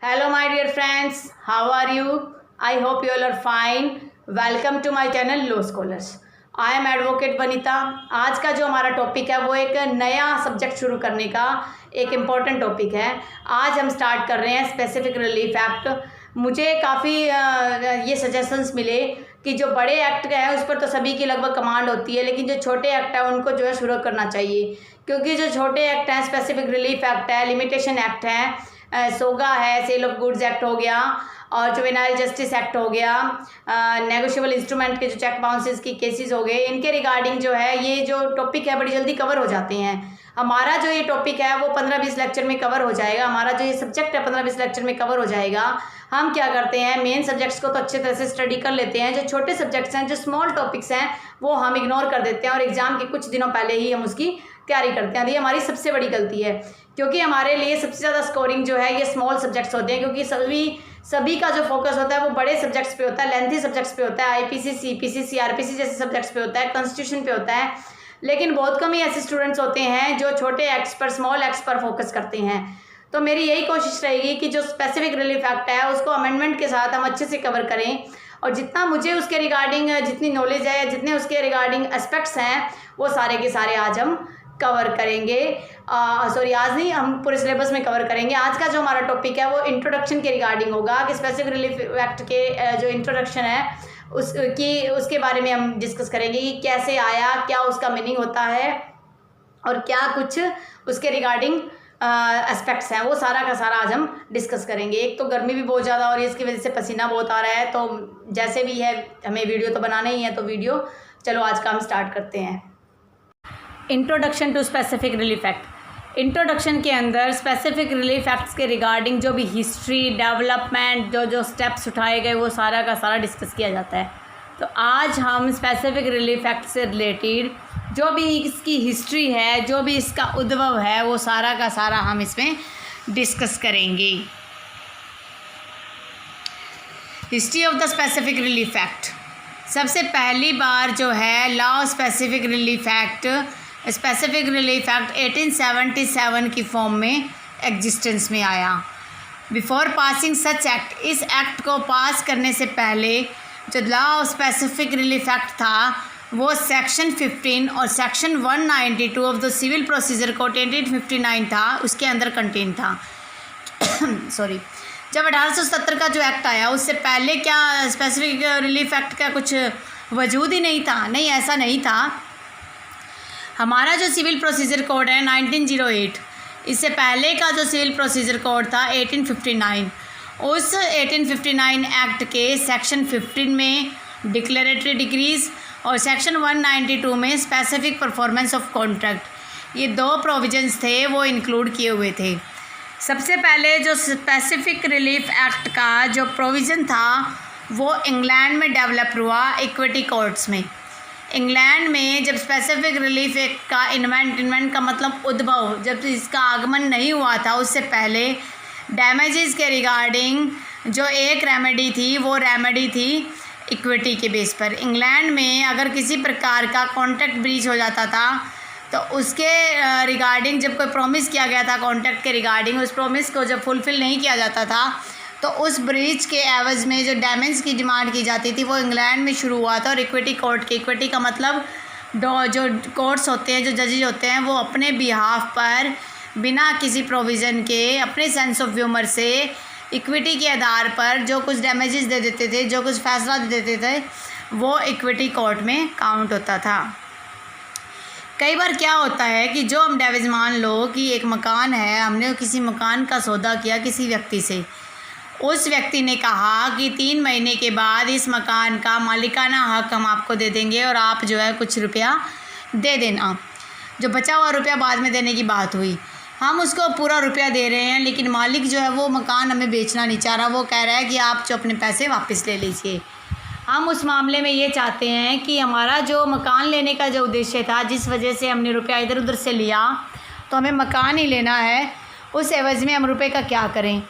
Hello my dear friends, how are you? I hope you all are fine. Welcome to my channel Law Scholars. I am Advocate Vanita. आज का जो हमारा topic है वो एक नया सब्जेक्ट शुरू करने का एक इम्पॉर्टेंट टॉपिक है। आज हम स्टार्ट कर रहे हैं स्पेसिफिक रिलीफ एक्ट। मुझे काफ़ी ये सजेशंस मिले कि जो बड़े एक्ट है उस पर तो सभी की लगभग कमांड होती है, लेकिन जो छोटे एक्ट है उनको जो है शुरू करना चाहिए, क्योंकि जो छोटे एक्ट हैं, स्पेसिफिक रिलीफ एक्ट है, लिमिटेशन एक्ट है, सोगा है, सेल ऑफ गुड्स एक्ट हो गया, और जुवेनाइल जस्टिस एक्ट हो गया, नेगोशिएबल इंस्ट्रूमेंट के जो चेक बाउंसेस की केसेस हो गए, इनके रिगार्डिंग जो है ये जो टॉपिक है बड़ी जल्दी कवर हो जाते हैं। हमारा जो ये टॉपिक है वो 15-20 लेक्चर में कवर हो जाएगा। हमारा जो ये सब्जेक्ट है 15-20 लेक्चर में कवर हो जाएगा। हम क्या करते हैं, मेन सब्जेक्ट्स को तो अच्छे तरह से स्टडी कर लेते हैं, जो छोटे सब्जेक्ट्स हैं, जो स्मॉल टॉपिक्स हैं, वो हम इग्नोर कर देते हैं और एग्जाम के कुछ दिनों पहले ही हम उसकी तैयारी करते हैं। ये हमारी सबसे बड़ी गलती है, क्योंकि हमारे लिए सबसे ज़्यादा स्कोरिंग जो है ये स्मॉल सब्जेक्ट्स होते हैं, क्योंकि सभी का जो फोकस होता है वो बड़े सब्जेक्ट्स पे होता है, लेंथी सब्जेक्ट्स पे होता है, आईपीसी, सीपीसी, सीआरपीसी जैसे सब्जेक्ट्स पे होता है, कॉन्स्टिट्यूशन पे होता है। लेकिन बहुत कम ही ऐसे स्टूडेंट्स होते हैं जो छोटे एक्ट्स पर, स्मॉल एक्ट्स पर फोकस करते हैं। तो मेरी यही कोशिश रहेगी कि जो स्पेसिफिक रिलीफ एक्ट है उसको अमेंडमेंट के साथ हम अच्छे से कवर करें, और जितना मुझे उसके रिगार्डिंग जितनी नॉलेज है, जितने उसके रिगार्डिंग एस्पेक्ट्स हैं, वो सारे के सारे आज हम कवर करेंगे। आज नहीं, हम पूरे सिलेबस में कवर करेंगे। आज का जो हमारा टॉपिक है वो इंट्रोडक्शन के रिगार्डिंग होगा, कि स्पेसिफिक रिलीफ एक्ट के जो इंट्रोडक्शन है उसके बारे में हम डिस्कस करेंगे कि कैसे आया, क्या उसका मीनिंग होता है, और क्या कुछ उसके रिगार्डिंग एस्पेक्ट्स हैं, वो सारा का सारा आज हम डिस्कस करेंगे। एक तो गर्मी भी बहुत ज़्यादा हो रही है, इसकी वजह से पसीना बहुत आ रहा है, तो जैसे भी है हमें वीडियो तो बनाना ही है, तो वीडियो चलो आज का हम स्टार्ट करते हैं। Introduction to specific relief act. Introduction के अंदर स्पेसिफिक रिलीफ एक्ट्स के रिगार्डिंग जो भी हिस्ट्री, डेवलपमेंट, जो स्टेप्स उठाए गए, वो सारा का सारा डिस्कस किया जाता है। तो आज हम स्पेसिफिक रिलीफ एक्ट से रिलेटेड जो भी इसकी हिस्ट्री है, जो भी इसका उद्भव है, वो सारा का सारा हम इसमें डिस्कस करेंगे। History of the specific relief act. सबसे पहली बार जो है लॉ स्पेसिफिक रिलीफ एक्ट 1877 की फॉर्म में एग्जिस्टेंस में आया। बिफोर पासिंग सच एक्ट, इस एक्ट को पास करने से पहले जो लॉ स्पेसिफिक रिलीफ एक्ट था वो सेक्शन 15 और section 192 of the civil procedure code 1859 था, उसके अंदर कंटेन था। सॉरी, जब 1870 का जो एक्ट आया उससे पहले क्या स्पेसिफिक रिलीफ एक्ट का कुछ वजूद ही नहीं था? नहीं, ऐसा नहीं था। हमारा जो सिविल प्रोसीजर कोड है 1908, इससे पहले का जो सिविल प्रोसीजर कोड था 1859, उस 1859 एक्ट के सेक्शन 15 में डिक्लेरेटरी डिक्रीज और सेक्शन 192 में स्पेसिफिक परफॉर्मेंस ऑफ कॉन्ट्रैक्ट, ये दो प्रोविजंस थे वो इंक्लूड किए हुए थे। सबसे पहले जो स्पेसिफिक रिलीफ एक्ट का जो प्रोविज़न था वो इंग्लैंड में डेवलप हुआ, इक्विटी कोर्ट्स में। इंग्लैंड में जब स्पेसिफिक रिलीफ एक्ट का इन्वेंट का मतलब उद्भव, जब इसका आगमन नहीं हुआ था, उससे पहले डैमेजेस के रिगार्डिंग जो एक रेमेडी थी वो रेमेडी थी इक्विटी के बेस पर। इंग्लैंड में अगर किसी प्रकार का कॉन्ट्रैक्ट ब्रीच हो जाता था तो उसके रिगार्डिंग जब कोई प्रॉमिस किया गया था कॉन्ट्रैक्ट के रिगार्डिंग, उस प्रॉमिस को जब फुलफ़िल नहीं किया जाता था तो उस ब्रीच के एवज़ में जो डैमेज की डिमांड की जाती थी वो इंग्लैंड में शुरू हुआ था। और इक्विटी कोर्ट की, इक्विटी का मतलब जो कोर्ट्स होते हैं, जो जजेज होते हैं, वो अपने बिहाफ पर बिना किसी प्रोविज़न के, अपने सेंस ऑफ ह्यूमर से इक्विटी के आधार पर जो कुछ डैमेजेस दे देते थे, जो कुछ फैसला दे देते थे, वो इक्विटी कोर्ट में काउंट होता था। कई बार क्या होता है कि जो हम डैमेज, मान लो कि एक मकान है, हमने किसी मकान का सौदा किया किसी व्यक्ति से, उस व्यक्ति ने कहा कि 3 महीने के बाद इस मकान का मालिकाना हक हम आपको दे देंगे और आप जो है कुछ रुपया दे देना। जो बचा हुआ रुपया बाद में देने की बात हुई, हम उसको पूरा रुपया दे रहे हैं, लेकिन मालिक जो है वो मकान हमें बेचना नहीं चाह रहा, वो कह रहा है कि आप जो अपने पैसे वापस ले लीजिए। हम उस मामले में ये चाहते हैं कि हमारा जो मकान लेने का जो उद्देश्य था, जिस वजह से हमने रुपया इधर उधर से लिया, तो हमें मकान ही लेना है, उस एवज़ में हम रुपये का क्या करें।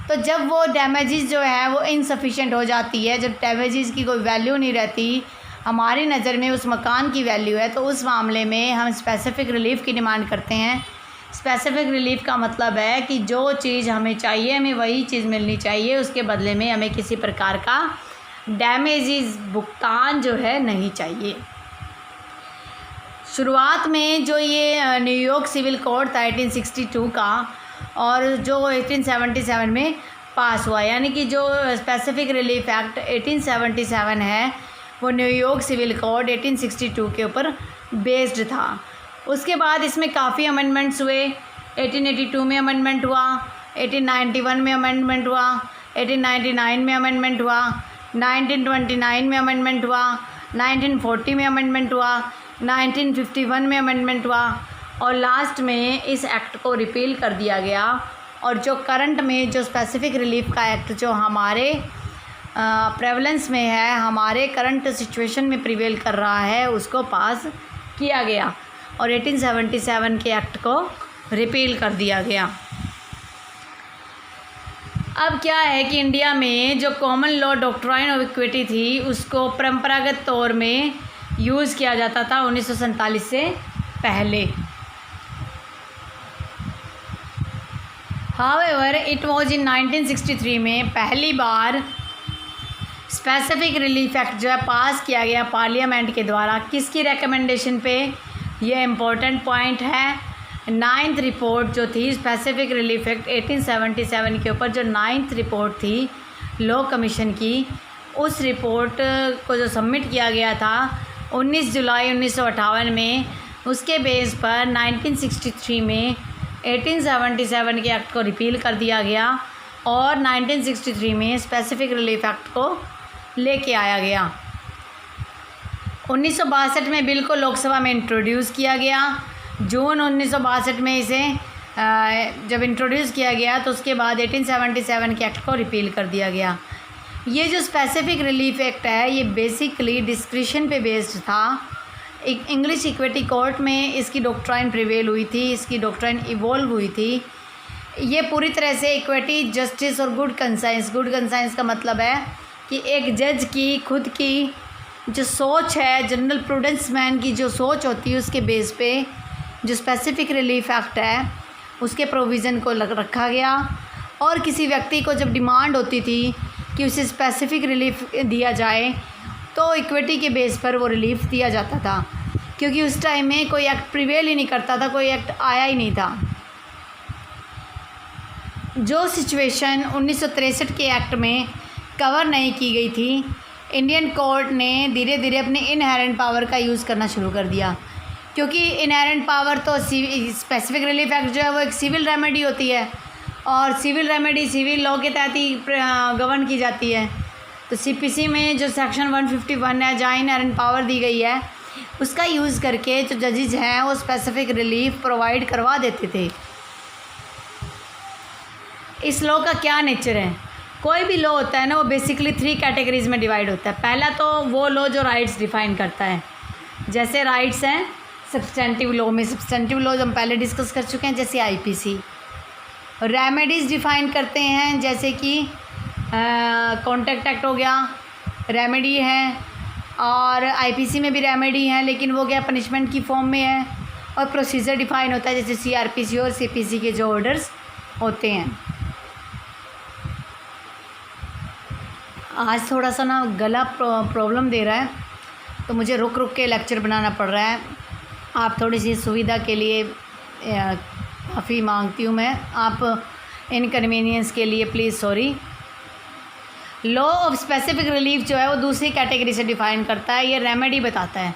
तो जब वो डैमेजेस जो है वो इनसफिशेंट हो जाती है, जब डैमेजेस की कोई वैल्यू नहीं रहती, हमारी नज़र में उस मकान की वैल्यू है, तो उस मामले में हम स्पेसिफिक रिलीफ की डिमांड करते हैं। स्पेसिफिक रिलीफ का मतलब है कि जो चीज़ हमें चाहिए हमें वही चीज़ मिलनी चाहिए, उसके बदले में हमें किसी प्रकार का डैमेजेस भुगतान जो है नहीं चाहिए। शुरुआत में जो ये न्यूयॉर्क सिविल कोड था 1862 का, और जो 1877 में पास हुआ, यानी कि जो स्पेसिफिक रिलीफ एक्ट 1877 है वो न्यूयॉर्क सिविल कोड 1862 के ऊपर बेस्ड था। उसके बाद इसमें काफ़ी अमेंडमेंट्स हुए। 1882 में अमेंडमेंट हुआ, 1891 में अमेंडमेंट हुआ, 1899 में अमेंडमेंट हुआ, 1929 में अमेंडमेंट हुआ, 1940 में अमेंडमेंट हुआ, 1951 में अमेंडमेंट हुआ, और लास्ट में इस एक्ट को रिपील कर दिया गया। और जो करंट में जो स्पेसिफिक रिलीफ का एक्ट जो हमारे प्रेवलेंस में है, हमारे करंट सिचुएशन में प्रिवेल कर रहा है, उसको पास किया गया और 1877 के एक्ट को रिपील कर दिया गया। अब क्या है कि इंडिया में जो common law doctrine of equity थी उसको परंपरागत तौर में यूज़ किया जाता था 1947 से पहले। हाउएवर इट वॉज इन 1963 में पहली बार स्पेसिफिक रिलीफ एक्ट जो है पास किया गया पार्लियामेंट के द्वारा। किसकी रिकमेंडेशन पे? ये इम्पोर्टेंट पॉइंट है। 9th रिपोर्ट जो थी स्पेसिफिक रिलीफ एक्ट 1877 के ऊपर, जो 9th रिपोर्ट थी लॉ कमीशन की, उस रिपोर्ट को जो सबमिट किया गया था 19 जुलाई 1958 में, उसके बेस पर 1963 में 1877 के एक्ट को रिपील कर दिया गया और 1963 में स्पेसिफिक रिलीफ एक्ट को लेके आया गया। 1962 में बिल को लोकसभा में इंट्रोड्यूस किया गया। जून 1962 में इसे जब इंट्रोड्यूस किया गया तो उसके बाद 1877 के एक्ट को रिपील कर दिया गया। ये जो स्पेसिफिक रिलीफ एक्ट है ये बेसिकली डिस्क्रिशन पे बेस्ड था। एक इंग्लिश इक्विटी कोर्ट में इसकी डॉक्ट्राइन प्रिवेल हुई थी, इसकी डॉक्ट्राइन इवॉल्व हुई थी। ये पूरी तरह से इक्विटी, जस्टिस और गुड कंसाइंस, गुड कंसाइंस का मतलब है कि एक जज की खुद की जो सोच है, जनरल प्रूडेंस मैन की जो सोच होती है, उसके बेस पे जो स्पेसिफिक रिलीफ एक्ट है उसके प्रोविज़न को रखा गया। और किसी व्यक्ति को जब डिमांड होती थी कि उसे स्पेसिफिक रिलीफ दिया जाए तो इक्विटी के बेस पर वो रिलीफ दिया जाता था, क्योंकि उस टाइम में कोई एक्ट प्रिवेल ही नहीं करता था, कोई एक्ट आया ही नहीं था। जो सिचुएशन 1963 के एक्ट में कवर नहीं की गई थी, इंडियन कोर्ट ने धीरे धीरे अपने इनहेरेंट पावर का यूज़ करना शुरू कर दिया, क्योंकि इनहेरेंट पावर तो स्पेसिफिक रिलीफ एक्ट जो है वो एक सिविल रेमेडी होती है और सिविल रेमेडी सिविल लॉ के तहत ही गवर्न की जाती है। तो सीपीसी में जो सेक्शन 151 है जहाँ इनहेरेंट पावर दी गई है, उसका यूज़ करके जो जजेज हैं वो स्पेसिफिक रिलीफ प्रोवाइड करवा देते थे। इस लॉ का क्या नेचर है? कोई भी लॉ होता है ना वो बेसिकली 3 कैटेगरीज में डिवाइड होता है। पहला तो वो लॉ जो राइट्स डिफाइन करता है, जैसे राइट्स हैं सब्सटेंटिव लॉ में, सब्सटेंटिव लॉ हम पहले डिस्कस कर चुके हैं, जैसे आईपीसी। रेमेडीज़ डिफाइन करते हैं, जैसे कि कॉन्ट्रैक्ट एक्ट हो गया, रेमेडी है, और आईपीसी में भी रेमेडी है लेकिन वो क्या पनिशमेंट की फॉर्म में है। और प्रोसीजर डिफाइन होता है, जैसे सीआरपीसी और सीपीसी के जो ऑर्डर्स होते हैं। आज थोड़ा सा ना गला प्रॉब्लम दे रहा है तो मुझे रुक रुक के लेक्चर बनाना पड़ रहा है। आप थोड़ी सी सुविधा के लिए माफ़ी मांगती हूँ मैं, आप इनकन्वीनियंस के लिए please sorry. Law of specific relief जो है वो दूसरी कैटेगरी से डिफ़ाइन करता है। ये रेमेडी बताता है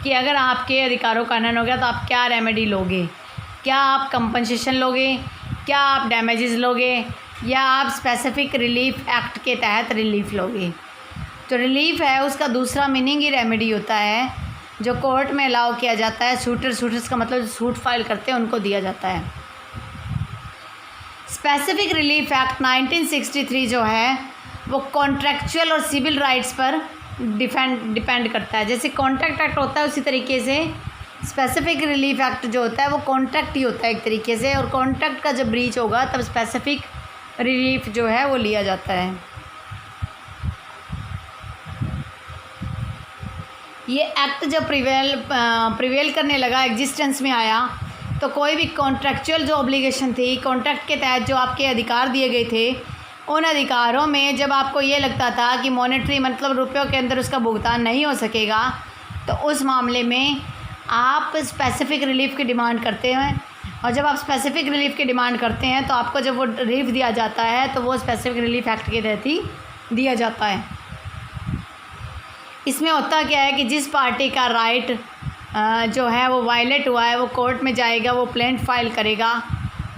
कि अगर आपके अधिकारों का हनन हो गया तो आप क्या रेमेडी लोगे, क्या आप कंपनसेशन लोगे, क्या आप डैमेजेस लोगे, या आप स्पेसिफिक रिलीफ एक्ट के तहत रिलीफ लोगे। जो रिलीफ है उसका दूसरा मीनिंग ही रेमेडी होता है, जो कोर्ट में अलाउ किया जाता है। सूटर्स का मतलब जो सूट फाइल करते हैं उनको दिया जाता है। स्पेसिफिक रिलीफ एक्ट 1963 जो है वो कॉन्ट्रैक्चुअल और सिविल राइट्स पर डिपेंड करता है। जैसे कॉन्ट्रैक्ट एक्ट होता है उसी तरीके से स्पेसिफिक रिलीफ एक्ट जो होता है वो कॉन्ट्रैक्ट ही होता है एक तरीके से, और कॉन्ट्रैक्ट का जब ब्रीच होगा तब स्पेसिफिक रिलीफ जो है वो लिया जाता है। ये एक्ट जब प्रिवेल करने लगा, एग्जिस्टेंस में आया, तो कोई भी कॉन्ट्रैक्चुअल जो ऑब्लिगेशन थी, कॉन्ट्रैक्ट के तहत जो आपके अधिकार दिए गए थे, उन अधिकारों में जब आपको ये लगता था कि मॉनेटरी मतलब रुपयों के अंदर उसका भुगतान नहीं हो सकेगा, तो उस मामले में आप स्पेसिफिक रिलीफ की डिमांड करते हैं। और जब आप स्पेसिफिक रिलीफ की डिमांड करते हैं तो आपको जब वो रिलीफ दिया जाता है तो वो स्पेसिफिक रिलीफ एक्ट के तहत ही दिया जाता है। इसमें होता क्या है कि जिस पार्टी का राइट जो है वो वायलेट हुआ है, वो कोर्ट में जाएगा, वो प्लेंट फाइल करेगा,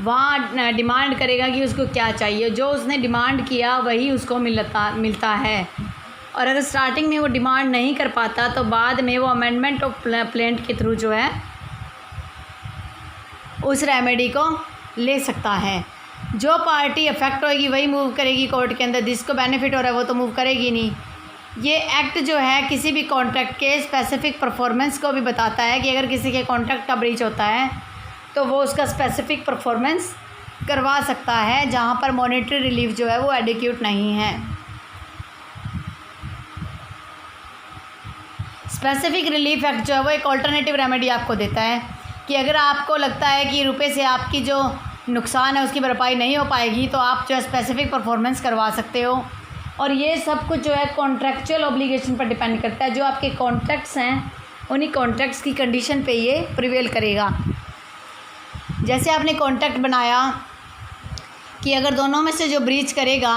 वहाँ डिमांड करेगा कि उसको क्या चाहिए। जो उसने डिमांड किया वही उसको मिलता है। और अगर स्टार्टिंग में वो डिमांड नहीं कर पाता तो बाद में वो अमेंडमेंट ऑफ प्लेंट के थ्रू जो है उस रेमेडी को ले सकता है। जो पार्टी अफेक्ट होएगी वही मूव करेगी कोर्ट के अंदर, जिसको बेनिफिट हो रहा है वो तो मूव करेगी नहीं। ये एक्ट जो है किसी भी कॉन्ट्रैक्ट के स्पेसिफिक परफॉर्मेंस को भी बताता है कि अगर किसी के कॉन्ट्रैक्ट का ब्रीच होता है तो वो उसका स्पेसिफिक परफॉर्मेंस करवा सकता है, जहाँ पर मॉनेटरी रिलीफ जो है वो एडिक्यूट नहीं है। स्पेसिफिक रिलीफ एक्ट जो है वो एक ऑल्टरनेटिव रेमेडी आपको देता है कि अगर आपको लगता है कि रुपए से आपकी जो नुकसान है उसकी भरपाई नहीं हो पाएगी तो आप जो है स्पेसिफिक परफॉर्मेंस करवा सकते हो। और ये सब कुछ जो है कॉन्ट्रैक्चुअल ऑब्लिगेशन पर डिपेंड करता है। जो आपके कॉन्ट्रैक्ट्स हैं उन्हीं कॉन्ट्रैक्ट्स की कंडीशन पे ये प्रिवेल करेगा। जैसे आपने कॉन्ट्रैक्ट बनाया कि अगर दोनों में से जो ब्रीच करेगा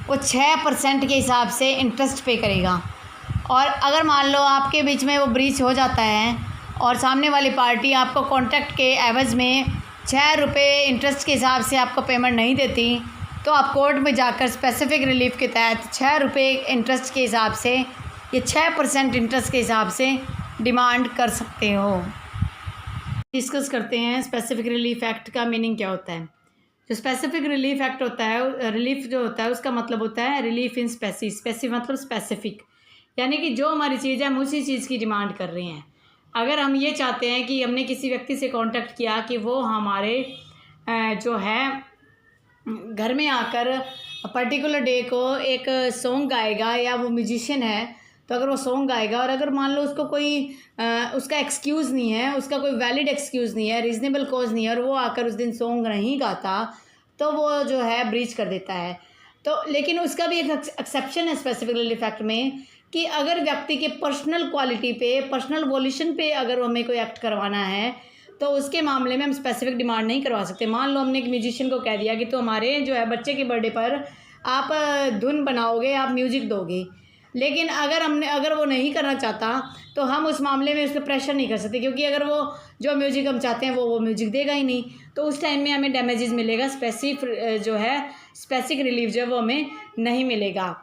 वो 6% के हिसाब से इंटरेस्ट पे करेगा, और अगर मान लो आपके बीच में वो ब्रीच हो जाता है और सामने वाली पार्टी आपको कॉन्ट्रैक्ट के एवज़ में 6 रुपये इंटरेस्ट के हिसाब से आपको पेमेंट नहीं देती, तो आप कोर्ट में जाकर स्पेसिफिक रिलीफ के तहत 6 रुपये इंटरेस्ट के हिसाब से या 6% इंटरेस्ट के हिसाब से डिमांड कर सकते हो। डिस्कस करते हैं स्पेसिफिक रिलीफ एक्ट का मीनिंग क्या होता है। जो स्पेसिफिक रिलीफ एक्ट होता है, रिलीफ जो होता है उसका मतलब होता है रिलीफ इन स्पेसी। स्पेसी मतलब स्पेसिफिक, यानी कि जो हमारी चीज़ है हम उसी चीज़ की डिमांड कर रहे हैं। अगर हम ये चाहते हैं कि हमने किसी व्यक्ति से कांटेक्ट किया कि वो हमारे जो है घर में आकर पर्टिकुलर डे को एक सॉन्ग गाएगा, या वो म्यूजिशियन है तो अगर वो सॉन्ग गाएगा और अगर मान लो उसको कोई उसका एक्सक्यूज़ नहीं है, उसका कोई वैलिड एक्सक्यूज़ नहीं है, रीज़नेबल कॉज नहीं है, और वो आकर उस दिन सॉन्ग नहीं गाता तो वो जो है ब्रीच कर देता है। तो लेकिन उसका भी एक एक्सेप्शन है स्पेसिफिक रिलीफ एक्ट में कि अगर व्यक्ति के पर्सनल क्वालिटी पे, पर्सनल वॉल्यूशन पे अगर हमें कोई एक्ट करवाना है तो उसके मामले में हम स्पेसिफिक डिमांड नहीं करवा सकते। मान लो हमने एक म्यूजिशियन को कह दिया कि तो हमारे जो है बच्चे के बर्थडे पर आप धुन बनाओगे, आप म्यूज़िक दोगे, लेकिन अगर वो नहीं करना चाहता तो हम उस मामले में उस पर प्रेशर नहीं कर सकते, क्योंकि अगर वो जो म्यूज़िक हम चाहते हैं वो म्यूज़िक देगा ही नहीं, तो उस टाइम में हमें डैमेजेस मिलेगा। स्पेसिफिक रिलीफ जो है वो हमें नहीं मिलेगा।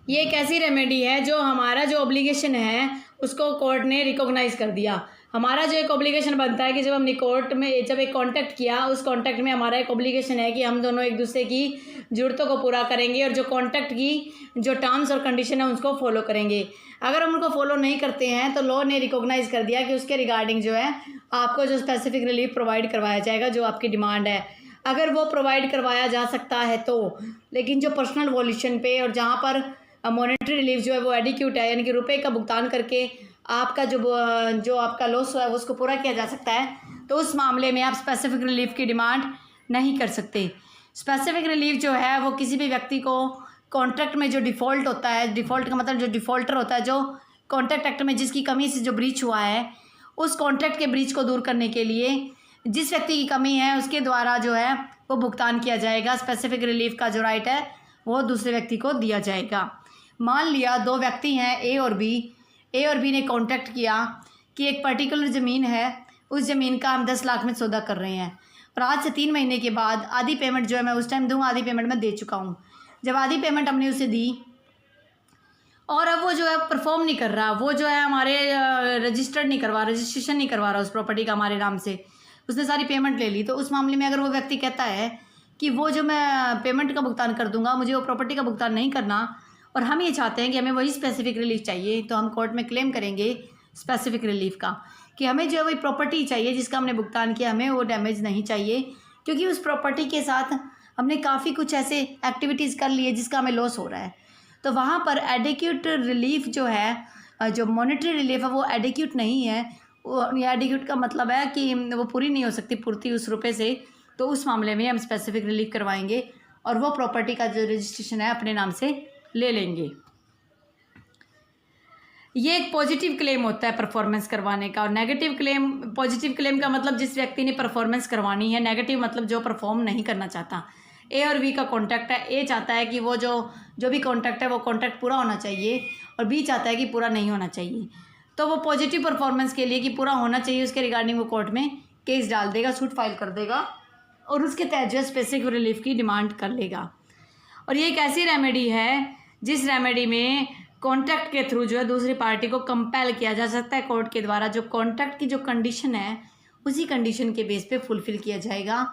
ये एक ऐसी रेमेडी है जो हमारा जो ऑब्लिगेशन है उसको कोर्ट ने रिकॉग्नाइज़ कर दिया। हमारा जो एक ऑब्लिगेशन बनता है कि जब हमने कोर्ट में जब एक कॉन्टैक्ट किया, उस कॉन्टैक्ट में हमारा एक ऑब्लिगेशन है कि हम दोनों एक दूसरे की ज़रूरतों को पूरा करेंगे और जो कॉन्टैक्ट की जो टर्म्स और कंडीशन है उसको फॉलो करेंगे। अगर हम उनको फॉलो नहीं करते हैं तो लॉ ने रिकॉग्नाइज़ कर दिया कि उसके रिगार्डिंग जो है आपको जो स्पेसिफिक रिलीफ प्रोवाइड करवाया जाएगा जो आपकी डिमांड है, अगर वो प्रोवाइड करवाया जा सकता है तो। लेकिन जो पर्सनल वॉल्यूशन पे और जहाँ पर मॉनेटरी रिलीफ जो है वो एडिक्यूट है, यानी कि रुपए का भुगतान करके आपका जो आपका लॉस है उसको पूरा किया जा सकता है, तो उस मामले में आप स्पेसिफिक रिलीफ की डिमांड नहीं कर सकते। स्पेसिफिक रिलीफ जो है वो किसी भी व्यक्ति को कॉन्ट्रैक्ट में जो डिफ़ॉल्ट होता है, डिफ़ॉल्ट का मतलब जो डिफ़ॉल्टर होता है, जो कॉन्ट्रैक्ट एक्ट में जिसकी कमी से जो ब्रीच हुआ है, उस कॉन्ट्रैक्ट के ब्रीच को दूर करने के लिए जिस व्यक्ति की कमी है उसके द्वारा जो है वो भुगतान किया जाएगा। स्पेसिफिक रिलीफ का जो राइट है वो दूसरे व्यक्ति को दिया जाएगा। मान लिया दो व्यक्ति हैं ए और बी ने कॉन्ट्रैक्ट किया कि एक पर्टिकुलर ज़मीन है, उस ज़मीन का हम 10 लाख में सौदा कर रहे हैं, और आज से 3 महीने के बाद आधी पेमेंट जो है मैं उस टाइम दूँगा, आधी पेमेंट मैं दे चुका हूँ। जब आधी पेमेंट हमने उसे दी और अब वो जो है परफॉर्म नहीं कर रहा, वो जो है हमारे रजिस्ट्रेशन नहीं करवा रहा उस प्रॉपर्टी का हमारे नाम से, उसने सारी पेमेंट ले ली, तो उस मामले में अगर वो व्यक्ति कहता है कि वो जो मैं पेमेंट का भुगतान कर दूँगा, मुझे वो प्रॉपर्टी का भुगतान नहीं करना, और हम ये चाहते हैं कि हमें वही स्पेसिफिक रिलीफ चाहिए, तो हम कोर्ट में क्लेम करेंगे स्पेसिफिक रिलीफ का कि हमें जो है वही प्रॉपर्टी चाहिए जिसका हमने भुगतान किया, हमें वो डैमेज नहीं चाहिए, क्योंकि उस प्रॉपर्टी के साथ हमने काफ़ी कुछ ऐसे एक्टिविटीज़ कर लिए जिसका हमें लॉस हो रहा है। तो वहाँ पर एडिक्यूट रिलीफ जो है, जो मॉनेटरी रिलीफ है वो एडिक्यूट नहीं है, एडिक्वेट का मतलब है कि वो पूरी नहीं हो सकती पूर्ति उस रुपए से, तो उस मामले में हम स्पेसिफिक रिलीफ करवाएंगे और वो प्रॉपर्टी का जो रजिस्ट्रेशन है अपने नाम से ले लेंगे। ये एक पॉजिटिव क्लेम होता है परफॉर्मेंस करवाने का। और नेगेटिव क्लेम, पॉजिटिव क्लेम का मतलब जिस व्यक्ति ने परफॉर्मेंस करवानी है, नेगेटिव मतलब जो परफॉर्म नहीं करना चाहता। ए और बी का कॉन्ट्रैक्ट है, ए चाहता है कि वो जो भी कॉन्ट्रैक्ट है वो कॉन्ट्रैक्ट पूरा होना चाहिए और बी चाहता है कि पूरा नहीं होना चाहिए। तो वो पॉजिटिव परफॉर्मेंस के लिए कि पूरा होना चाहिए उसके रिगार्डिंग वो कोर्ट में केस डाल देगा, सूट फाइल कर देगा और उसके तहत जो स्पेसिफिक रिलीफ की डिमांड कर लेगा। और ये एक ऐसी रेमेडी है जिस रेमेडी में कॉन्ट्रैक्ट के थ्रू जो है दूसरी पार्टी को कंपेल किया जा सकता है कोर्ट के द्वारा। जो कॉन्ट्रैक्ट की जो कंडीशन है उसी कंडीशन के बेस पे फुलफिल किया जाएगा।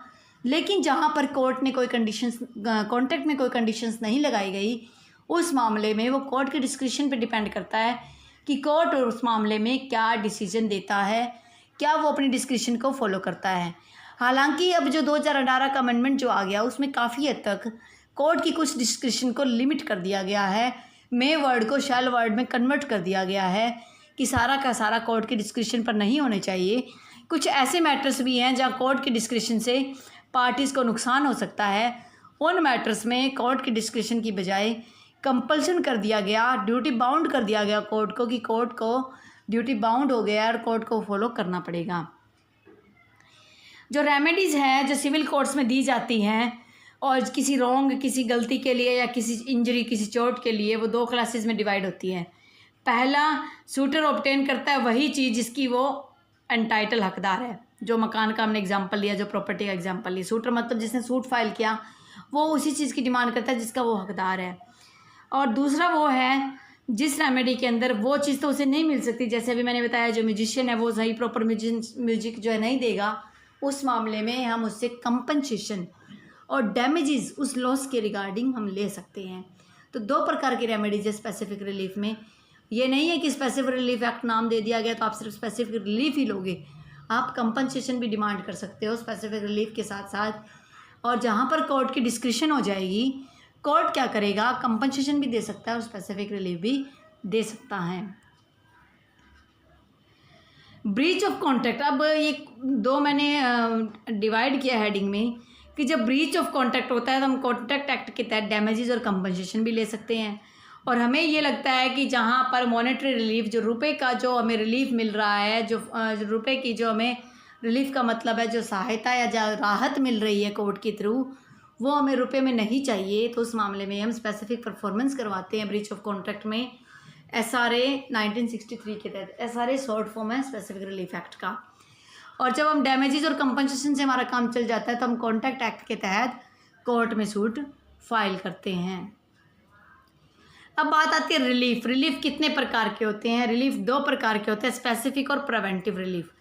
लेकिन जहाँ पर कोर्ट ने कोई कंडीशंस, कॉन्ट्रैक्ट में कोई कंडीशंस नहीं लगाई गई, उस मामले में वो कोर्ट के डिस्क्रिप्शन पे डिपेंड करता है कि कोर्ट उस मामले में क्या डिसीजन देता है, क्या वो अपनी डिस्क्रिप्शन को फॉलो करता है। हालांकि अब जो 2018 का अमेंडमेंट जो आ गया उसमें काफ़ी हद तक कोर्ट की कुछ डिस्क्रिप्शन को लिमिट कर दिया गया है, मे वर्ड को शैल वर्ड में कन्वर्ट कर दिया गया है कि सारा का सारा कोर्ट की डिस्क्रिप्शन पर नहीं होने चाहिए। कुछ ऐसे मैटर्स भी हैं जहां कोर्ट की डिस्क्रिप्शन से पार्टीज़ को नुकसान हो सकता है। उन मैटर्स में कोर्ट की डिस्क्रिप्शन की बजाय कंपल्सन कर दिया गया, ड्यूटी बाउंड कर दिया गया कोर्ट को, कि कोर्ट को ड्यूटी बाउंड हो गया और कोर्ट को फॉलो करना पड़ेगा। जो रेमेडीज़ हैं जो सिविल कोर्ट्स में दी जाती हैं और किसी रॉन्ग, किसी गलती के लिए या किसी इंजरी, किसी चोट के लिए, वो 2 क्लासेस में डिवाइड होती है। पहला, सूटर ऑब्टेन करता है वही चीज़ जिसकी वो एंटाइटल हकदार है। जो मकान का हमने एग्जांपल लिया, जो प्रॉपर्टी का एग्जांपल लिया, सूटर मतलब जिसने सूट फाइल किया वो उसी चीज़ की डिमांड करता है जिसका वो हकदार है। और दूसरा वो है जिस रेमेडी के अंदर वो चीज़ तो उसे नहीं मिल सकती, जैसे अभी मैंने बताया जो म्यूजिशियन है वो सही प्रॉपर म्यूजिक जो है नहीं देगा, उस मामले में हम उससे कंपनसेशन और डैमेजेस उस लॉस के रिगार्डिंग हम ले सकते हैं। तो 2 प्रकार की रेमेडीज है स्पेसिफिक रिलीफ में। ये नहीं है कि स्पेसिफिक रिलीफ एक्ट नाम दे दिया गया तो आप सिर्फ स्पेसिफिक रिलीफ ही लोगे, आप कंपनसेशन भी डिमांड कर सकते हो स्पेसिफिक रिलीफ के साथ साथ। और जहाँ पर कोर्ट की डिस्क्रिप्शन हो जाएगी, कोर्ट क्या करेगा, कंपनसेशन भी दे सकता है और स्पेसिफिक रिलीफ भी दे सकता है। ब्रीच ऑफ कॉन्ट्रैक्ट, अब ये 2 मैंने डिवाइड किया हेडिंग में कि जब ब्रीच ऑफ कॉन्ट्रैक्ट होता है तो हम कॉन्ट्रैक्ट एक्ट के तहत डैमेजेस और कंपनसेशन भी ले सकते हैं। और हमें ये लगता है कि जहाँ पर मॉनेटरी रिलीफ, जो रुपए का जो हमें रिलीफ मिल रहा है, जो रुपए की जो हमें रिलीफ का मतलब है जो सहायता या जो राहत मिल रही है कोर्ट के थ्रू, वो हमें रुपए में नहीं चाहिए, तो उस मामले में हम स्पेसिफिक परफॉर्मेंस करवाते हैं ब्रीच ऑफ कॉन्ट्रैक्ट में SRA 1963 के तहत। SRA शॉर्ट फॉर्म है स्पेसिफिक रिलीफ एक्ट का। और जब हम डैमेजेस और कंपनसेशन से हमारा काम चल जाता है तो हम कॉन्ट्रैक्ट एक्ट के तहत कोर्ट में सूट फाइल करते हैं। अब बात आती है रिलीफ। रिलीफ कितने प्रकार के होते हैं? रिलीफ 2 प्रकार के होते हैं, स्पेसिफिक और प्रिवेंटिव रिलीफ।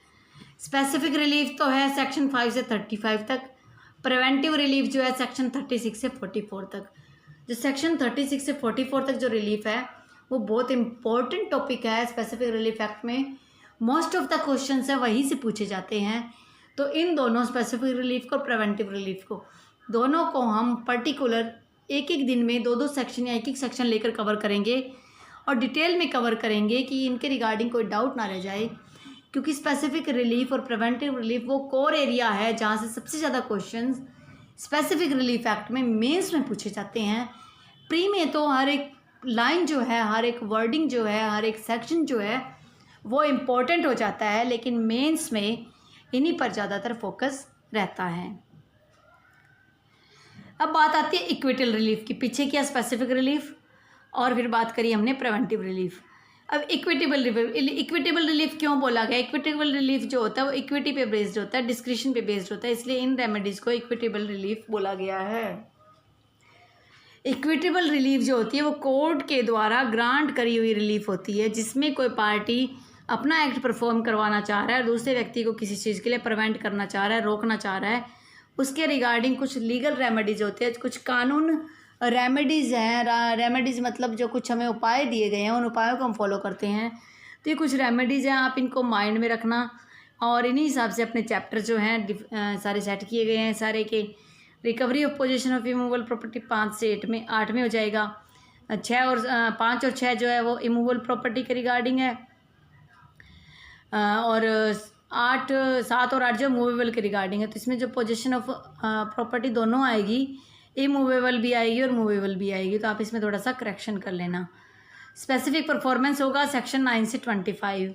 स्पेसिफिक रिलीफ तो है सेक्शन 5 से 35 तक। प्रिवेंटिव रिलीफ जो है सेक्शन 36 से 44 तक। जो सेक्शन 36 से 44 तक जो रिलीफ है वो बहुत इंपॉर्टेंट टॉपिक है स्पेसिफिक रिलीफ एक्ट में। मोस्ट ऑफ द क्वेश्चन है वहीं से पूछे जाते हैं। तो इन दोनों स्पेसिफिक रिलीफ को, प्रिवेंटिव रिलीफ को, दोनों को हम पर्टिकुलर एक दिन में 2 सेक्शन या एक सेक्शन लेकर कवर करेंगे और डिटेल में कवर करेंगे कि इनके रिगार्डिंग कोई डाउट ना रह जाए। क्योंकि स्पेसिफिक रिलीफ और प्रिवेंटिव रिलीफ वो कोर एरिया है जहाँ से सबसे ज़्यादा क्वेश्चंस स्पेसिफिक रिलीफ एक्ट में मेंस में पूछे जाते हैं। प्री में तो हर एक लाइन जो है, हर एक वर्डिंग जो है, हर एक सेक्शन जो है वो इम्पोर्टेंट हो जाता है, लेकिन मेंस में इन्हीं पर ज़्यादातर फोकस रहता है। अब बात आती है इक्विटल रिलीफ की। पीछे किया स्पेसिफिक रिलीफ और फिर बात करी हमने प्रिवेंटिव रिलीफ। अब इक्विटेबल रिलीफ क्यों बोला गया? इक्विटेबल रिलीफ जो होता है वो इक्विटी पे बेस्ड होता है, डिस्क्रिप्शन पे बेस्ड होता है, इसलिए इन रेमेडीज़ को इक्विटेबल रिलीफ बोला गया है। इक्विटेबल रिलीफ जो होती है वो कोर्ट के द्वारा ग्रांट करी हुई रिलीफ होती है, जिसमें कोई पार्टी अपना एक्ट परफॉर्म करवाना चाह रहा है और दूसरे व्यक्ति को किसी चीज़ के लिए प्रिवेंट करना चाह रहा है, रोकना चाह रहा है, उसके रिगार्डिंग कुछ लीगल रेमेडीज़ होते हैं, कुछ कानून रेमेडीज़ हैं। रेमेडीज़ मतलब जो कुछ हमें उपाय दिए गए हैं उन उपायों को हम फॉलो करते हैं। तो ये कुछ रेमेडीज़ हैं, आप इनको माइंड में रखना और इन्हीं हिसाब से अपने चैप्टर जो हैं सारे सेट किए गए हैं सारे के। Recovery of position of immovable property 5 से 8 में हो जाएगा। 5 और 6 जो है वो इमूवेबल प्रॉपर्टी के रिगार्डिंग है। और 8, 7 और 8 जो मूवेबल के रिगार्डिंग है। तो इसमें जो पोजीशन ऑफ प्रॉपर्टी दोनों आएगी, इमूवेबल भी आएगी और मूवेबल भी आएगी, तो आप इसमें थोड़ा सा करेक्शन कर लेना। स्पेसिफिक परफॉर्मेंस होगा सेक्शन 9 से 25।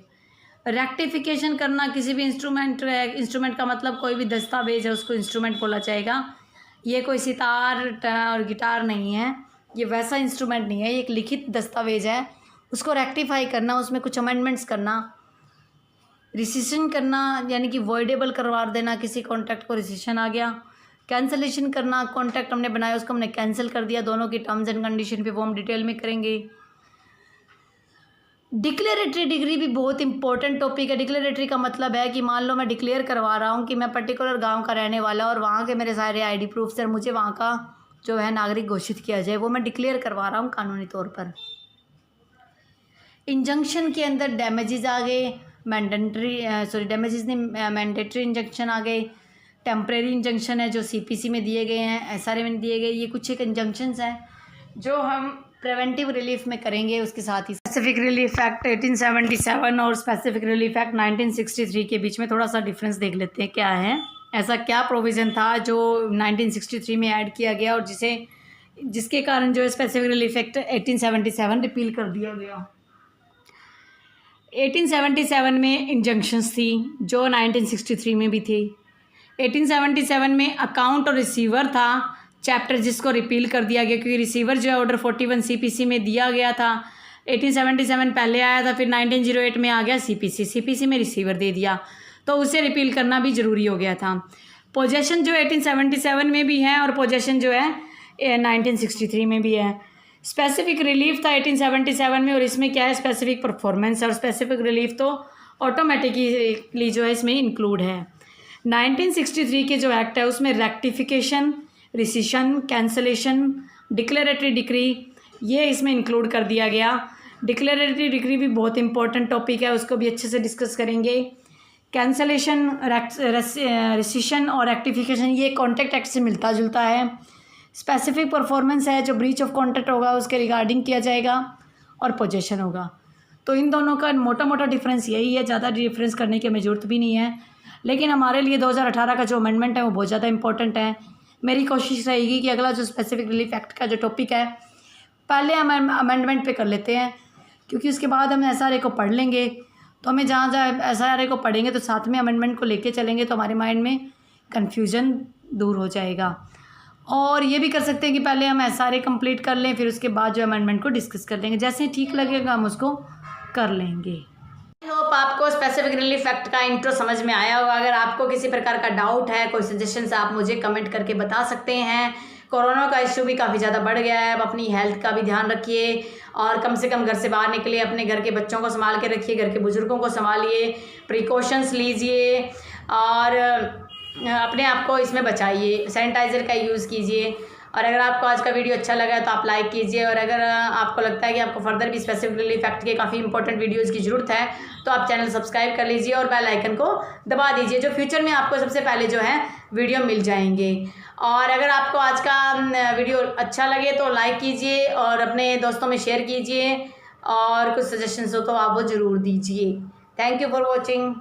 रेक्टिफिकेशन करना किसी भी इंस्ट्रूमेंट का मतलब कोई भी दस्तावेज है उसको इंस्ट्रूमेंट बोला जाएगा। ये कोई सितार और गिटार नहीं है, ये वैसा इंस्ट्रूमेंट नहीं है, ये एक लिखित दस्तावेज है। उसको रेक्टिफाई करना, उसमें कुछ अमेंडमेंट्स करना। रिसिशन करना यानी कि वॉइडेबल करवा देना, किसी कॉन्ट्रैक्ट को रिसिशन आ गया। कैंसलेशन करना, कॉन्ट्रैक्ट हमने बनाया उसको हमने कैंसिल कर दिया। दोनों की टर्म्स एंड कंडीशन पे वो हम डिटेल में करेंगे। डिक्लेरेटरी डिग्री भी बहुत इंपॉर्टेंट टॉपिक है। डिक्लेरेटरी का मतलब है कि मान लो मैं डिक्लेयर करवा रहा हूँ कि मैं पर्टिकुलर गांव का रहने वाला और वहाँ के मेरे सारे आईडी प्रूफ से मुझे वहाँ का जो है नागरिक घोषित किया जाए, वो मैं डिक्लेयर करवा रहा हूँ कानूनी तौर पर। इंजंक्शन के अंदर डैमेजेस आ गए, डैमेजेस नहीं, मैंडेटरी इंजंक्शन आ गए। टेम्परेरी इंजंक्शन है जो सीपीसी में दिए गए हैं, एसआरए में दिए गए। ये कुछ एक इंजंक्शंस हैं जो हम प्रिवेंटिव रिलीफ में करेंगे। उसके साथ ही स्पेसिफिक रिलीफ एक्ट 1877 और स्पेसिफिक रिलीफ एक्ट 1963 के बीच में थोड़ा सा डिफरेंस देख लेते हैं क्या है। ऐसा क्या प्रोविज़न था जो 1963 में ऐड किया गया और जिसके कारण जो स्पेसिफिक रिलीफ एक्ट 1877 रिपील कर दिया गया। 1877 में इंजंक्शंस थी जो 1963 में भी थी। 1877 में अकाउंट और रिसीवर था चैप्टर, जिसको रिपील कर दिया गया क्योंकि रिसीवर जो है ऑर्डर 41 सीपीसी में दिया गया था। 1877 पहले आया था, फिर 1908 में आ गया सीपीसी में रिसीवर दे दिया, तो उसे रिपील करना भी ज़रूरी हो गया था। पोजेशन जो 1877 में भी है और पोजेशन जो है 1963 में भी है। स्पेसिफिक रिलीफ था 1877 में और इसमें क्या है स्पेसिफिक परफॉर्मेंस, और स्पेसिफिक रिलीफ तो ऑटोमेटिकली जो है इसमें इंक्लूड है। 1963 के जो एक्ट है उसमें रेक्टिफिकेशन, रिसिशन, कैंसलेशन, डिक्लेरेटरी डिक्री ये इसमें इंक्लूड कर दिया गया। डिक्लेरेटरी डिक्री भी बहुत इंपॉर्टेंट टॉपिक है, उसको भी अच्छे से डिस्कस करेंगे। कैंसलेशन, रिसिशन और रेक्टिफिकेशन ये कॉन्ट्रैक्ट एक्ट से मिलता जुलता है। स्पेसिफिक परफॉर्मेंस है जो ब्रीच ऑफ कॉन्ट्रैक्ट होगा उसके रिगार्डिंग किया जाएगा, और पोजेशन होगा। तो इन दोनों का मोटा मोटा डिफरेंस यही है, ज़्यादा डिफरेंस करने की हमें ज़रूरत भी नहीं है। लेकिन हमारे लिए 2018 का जो अमेंडमेंट है वो बहुत ज़्यादा इंपॉर्टेंट है। मेरी कोशिश रहेगी कि अगला जो स्पेसिफिक रिलीफ एक्ट का जो टॉपिक है पहले हम अमेंडमेंट पे कर लेते हैं, क्योंकि उसके बाद हम एसआरए को पढ़ लेंगे। तो हमें जहाँ जहाँ एसआरए को पढ़ेंगे तो साथ में अमेंडमेंट को लेके चलेंगे, तो हमारे माइंड में कन्फ्यूजन दूर हो जाएगा। और ये भी कर सकते हैं कि पहले हम एसआरए कंप्लीट कर लें, फिर उसके बाद जो अमेंडमेंट को डिस्कस कर लेंगे, जैसे ठीक लगेगा हम उसको कर लेंगे। होप आपको स्पेसिफिक रिलीफ एक्ट का इंट्रो समझ में आया होगा। अगर आपको किसी प्रकार का डाउट है, कोई सजेशंस, आप मुझे कमेंट करके बता सकते हैं। कोरोना का इशू भी काफ़ी ज़्यादा बढ़ गया है, आप अपनी हेल्थ का भी ध्यान रखिए और कम से कम घर से बाहर निकलिए, अपने घर के बच्चों को संभाल के रखिए, घर के बुजुर्गों को संभालिए, प्रिकॉशंस लीजिए और अपने आप को इसमें बचाइए, सैनिटाइज़र का यूज़ कीजिए। और अगर आपको आज का वीडियो अच्छा लगा है तो आप लाइक कीजिए, और अगर आपको लगता है कि आपको फर्दर भी स्पेसिफिक रिलीफ एक्ट के काफ़ी इंपॉर्टेंट वीडियोज़ की ज़रूरत है तो आप चैनल सब्सक्राइब कर लीजिए और बेल आइकन को दबा दीजिए, जो फ्यूचर में आपको सबसे पहले जो है वीडियो मिल जाएंगे। और अगर आपको आज का वीडियो अच्छा लगे तो लाइक कीजिए और अपने दोस्तों में शेयर कीजिए, और कुछ सजेशंस हो तो आप वो ज़रूर दीजिए। Thank you for watching.